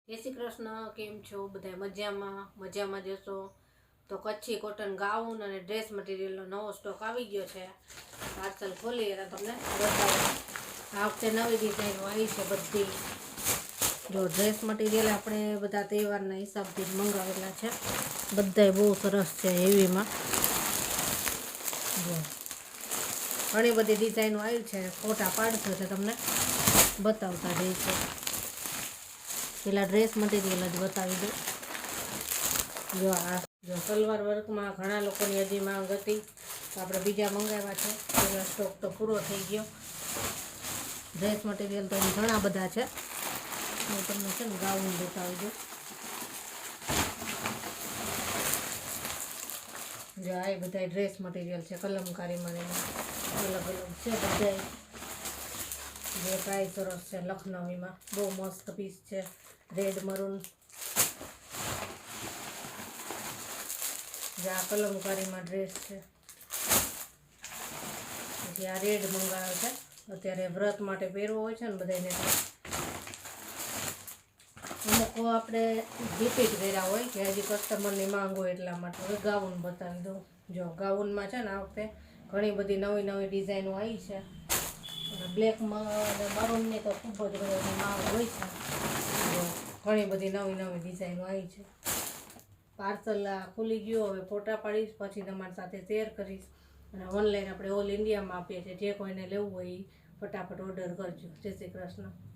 જય શ્રી કૃષ્ણ. કેમ છો બધા? મજામાં જશો તો કચ્છી કોટન ગાઉન અને ડ્રેસ મટીરિયલનો નવો સ્ટોક આવી ગયો છે. પાર્સલ ખોલી અને તમને બતાવો. આ વખતે નવી ડિઝાઇન આવી છે બધી. જો ડ્રેસ મટીરિયલ આપણે બધા તહેવારના હિસાબથી મંગાવેલા છે. બધાય બહુ સરસ છે હેવીમાં. જો ઘણી બધી ડિઝાઇનો આવી છે. ફોટા પાડશો તો તમને બતાવતા જઈશું. પેલા ડ્રેસ મટીરિયલ જ બતાવી દઉં. જો સલવાર વર્કમાં ઘણા લોકોની હજી માંગ હતી તો આપણે બીજા મંગાવ્યા છે. પેલા સ્ટોક તો પૂરો થઈ ગયો. ડ્રેસ મટીરિયલ તો ઘણા બધા છે. હું તમને છે ને ગાઉન બતાવી દઉં. જો આ બધા ડ્રેસ મટીરિયલ છે કલમકારીમાં અલગ અલગ છે બધા. જે પ્રાઇસ સરસ છે લખનવીમાં. બહુ મસ્ત પીસ છે. Red maroon. જે આ કલમકારીમાં ડ્રેસ છે. પછી આ રેડ મંગાવ્યો છે. અત્યારે વ્રત માટે પહેરવો હોય છે ને બધાને. અમુક આપણે રિપીટ કર્યા હોય કે હજી કસ્ટમરની માંગ હોય એટલા માટે. હવે ગાઉન બતાવી દઉં. જો ગાઉનમાં છે ને આ વખતે ઘણી બધી નવી નવી ડિઝાઇનો આવી છે. બ્લેકમાં અને મરૂનની તો ખૂબ જ બધાની માંગ હોય છે. ઘણી બધી નવી નવી ડિઝાઇનો આવી છે. પાર્સલ ખુલી ગયો. હવે ફોટા પાડીશ, પછી તમારી સાથે શેર કરીશ. અને ઓનલાઈન આપણે ઓલ ઇન્ડિયામાં આપીએ છીએ. જે કોઈને લેવું હોય એ ફટાફટ ઓર્ડર કરજો. જય શ્રી કૃષ્ણ.